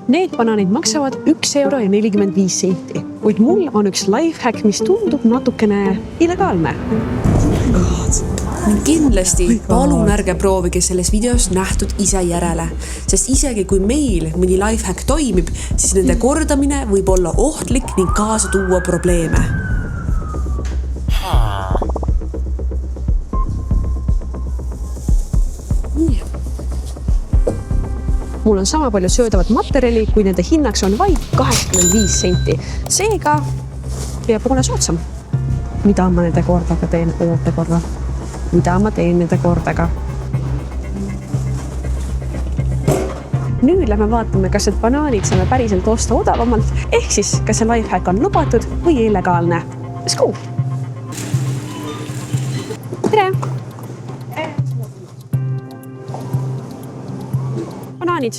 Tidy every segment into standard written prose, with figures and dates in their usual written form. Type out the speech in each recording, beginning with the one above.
Need banaanid maksavad 1,45 €, kuid mul on üks lifehack, mis tundub natukene illegaalne. Kindlasti palun ärge proovige selles videos nähtud ise järele, sest isegi kui meil mõni lifehack toimib, siis nende kordamine võib olla ohtlik ning kaasa tuua probleeme. Mul on sama palju söödavat materjali, kui nende hinnaks on vaid 85 senti. Seega peab olema soodsam. Mida ma nende kordaga teen? Oote korra. Mida ma teen nende kordaga? Nüüd lähme vaatame, kas need banaanid saame päriselt osta odavamalt, ehk siis kas see lifehack on lubatud või illegaalne. Let's go! Tere! Banaanid.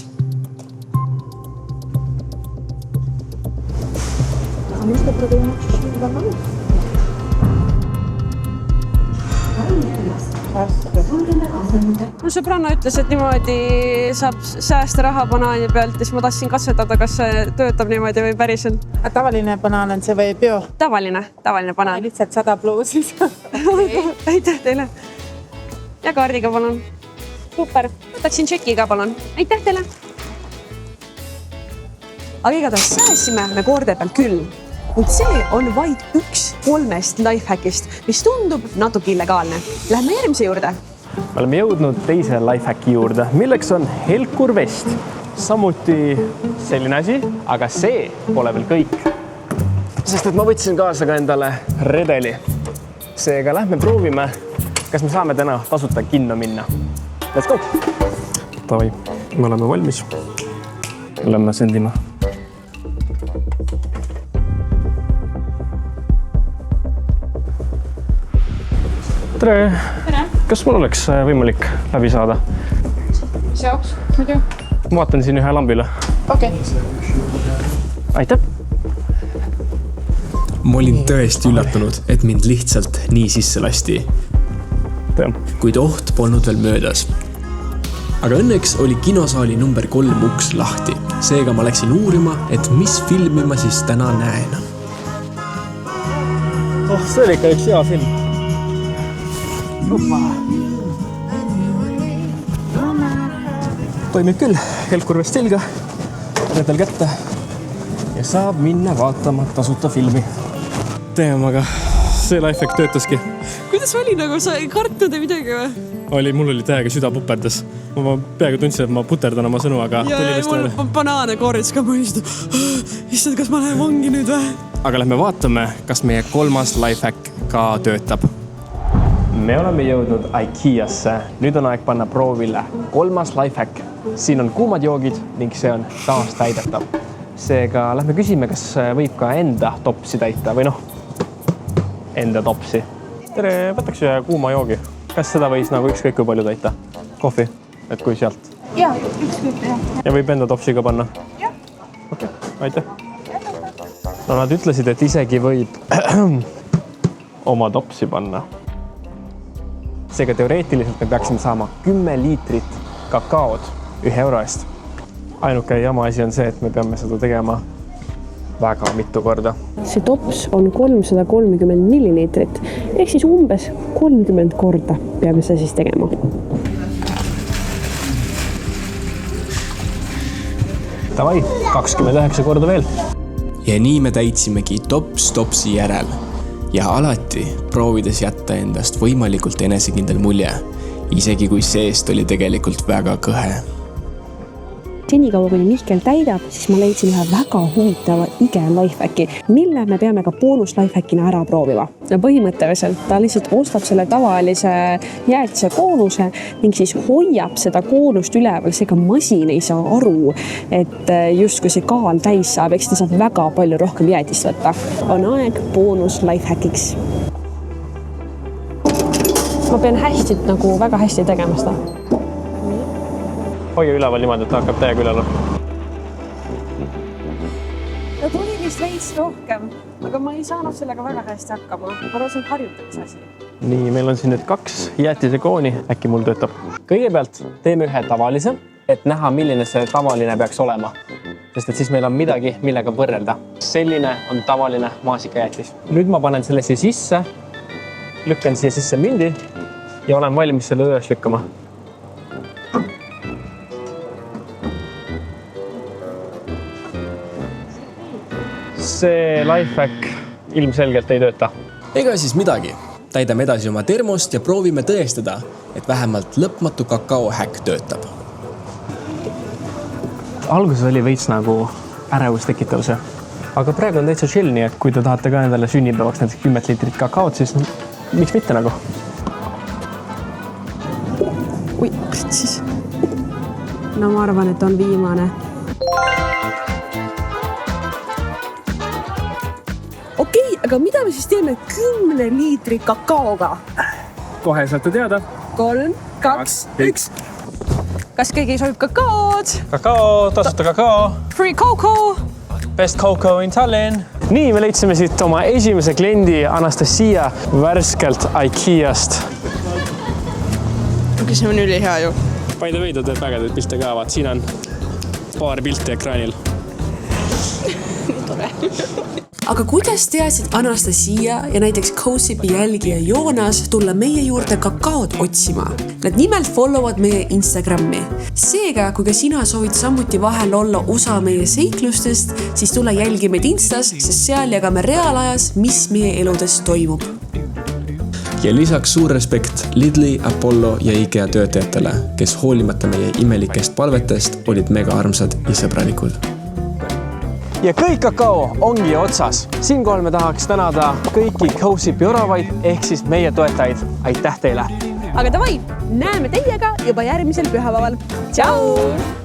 No sõbranna ütles, et niimoodi saab säästa raha banaani pealt, siis ma tahtsin katsetada, kas see töötab niimoodi või päriselt. Tavaline banaan on see või bio? Tavaline banaan. Lihtsalt 100 pluusis. Aitäh teile. Ja kaardiga palun. Super. Võtaksin tšekiga palun. Aitäh teile. Aga igatahes sääsime me korde peal küll. Kuid see on vaid üks 3 lifehackist, mis tundub natuke illegaalne. Lähme järgmise juurde. Me oleme jõudnud teise lifehacki juurde, milleks on helkurvest. Samuti selline asi, aga see pole veel kõik. Sest et ma võtsin kaasa ka endale redeli. Seega lähme proovime, kas me saame täna tasuta kinno minna. Let's go! Tavai, me oleme valmis. Lähme sendima. Tere! Kas mul oleks võimalik läbi saada? Mis jaoks? Muidu? Ma vaatan siin ühe lambile. Okei. Aitäh! Ma olin tõesti üllatunud, et mind lihtsalt nii sisse lasti. Kuid oht polnud veel möödas. Aga õnneks oli kinosaali number 3 uks lahti. Seega ma läksin uurima, et mis filmi ma siis täna näen. See oli ikka üks hea film. Toimib küll, helkurvest selga, redel kätte ja saab minna vaatama tasuta filmi. Aga see lifehack töötaski. Kuidas oli nagu sa ei kartnud midagi või? Mul oli täiega süda puperdas. Ma peaaegu tundsin, et ma puterdan oma sõnu, aga mul banaane kooris ka mõista. Issand, kas ma lähen vangi nüüd või? Aga lähme vaatame, kas meie 3. lifehack ka töötab. Me oleme jõudnud IKEAsse. Nüüd on aeg panna proovile 3. lifehack. Siin on kuumad joogid ning see on taas täidetav. Seega lähme küsime, kas võib ka enda topsi täita või enda topsi. Tere, võtaks ühe kuuma joogi. Kas seda võis nagu ükskõik kui palju täita? Kohvi? Et kui sealt? Jaa, ükskõik, jah. Ja võib enda topsi ka panna? Jah. Okei, aitäh. No nad ütlesid, et isegi võib oma topsi panna. Seega teoreetiliselt me peaksime saama 10 liitrit kakaod 1 euro eest. Ainuke jama asi on see, et me peame seda tegema väga mitu korda. See tops on 330 milliliitrit, ehk siis umbes 30 korda peame seda siis tegema. Tavai, 29 korda veel. Ja nii me täitsimegi tops topsi järel. Ja alati proovides jätta endast võimalikult enesekindel mulje, isegi kui seest oli tegelikult väga kõhe. Senikaua, kui Mihkel täidab, siis ma leidsin ühe väga huvitava ige lifehacki, mille me peame ka boonus lifehackina ära proovima. No põhimõtteliselt ta lihtsalt ostab selle tavalise jäätise koonuse ning siis hoiab seda koonust üleval, seega masin ei saa aru, et justkui see kaal täis saab, eks ta saab väga palju rohkem jäätist võtta. On aeg boonus lifehackiks. Ma pean väga hästi tegema seda. Hoia üleval niimoodi, et ta hakkab täiega üleval. No tuli vist veits rohkem, aga ma ei saanud sellega väga hästi hakkama. Ma arvan, harjutamise asi. Nii, meil on siin nüüd 2 jäätisekooni. Äkki mul töötab. Kõigepealt teeme ühe tavalise, et näha, milline see tavaline peaks olema. sest et siis meil on midagi, millega võrrelda. Selline on tavaline maasikajäätis. Nüüd ma panen selle siia sisse, lükkan siia sisse mündi ja olen valmis selle üles lükkama. See lifehack ilmselgelt ei tööta. Ega siis midagi. Täidame edasi oma termost ja proovime tõestada, et vähemalt lõpmatu kakao häkk töötab. Alguses oli veits nagu ärevus tekitavuse. Aga praegu on täitsa chill, nii et kui te tahate ka endale sünnipäevaks näiteks 10 liitrit kakaot, siis miks mitte nagu? Ui, siis. No ma arvan, et on viimane. Okei, aga mida me siis teeme 10 liitri kakaoga? Kohe saate teada. 3, 2, 1. Kas keegi soovib kakaod? Kakao, tasuta kakao. Free cocoa. Best cocoa in Tallinn. Nii, me leidsime siit oma esimese kliendi Anastasia värskelt IKEA-st. See on ülihea ju. By the way, ta teeb ägedaid pilte ka, vaat siin on paar pilti ekraanil. Aga kuidas teadsid Anastasia ja näiteks Cozipi jälgija Joonas tulla meie juurde kakaod otsima? Nad nimelt followvad meie Instagrami. Seega, kui ka sina soovid samuti vahel olla osa meie seiklustest, siis tule jälgi meid Instas, sest seal jagame reaalajas, mis meie eludes toimub. Ja lisaks suur respekt Lidli, Apollo ja IKEA töötajatele, kes hoolimata meie imelikest palvetest olid mega armsad ja sõbralikud. Ja kõik kakao ongi otsas. Siinkohal me tahaks tänada kõiki Cozipi oravaid ehk siis meie toetajaid. Aitäh teile! Aga davai, näeme teiega juba järgmisel pühapäeval. Tšau!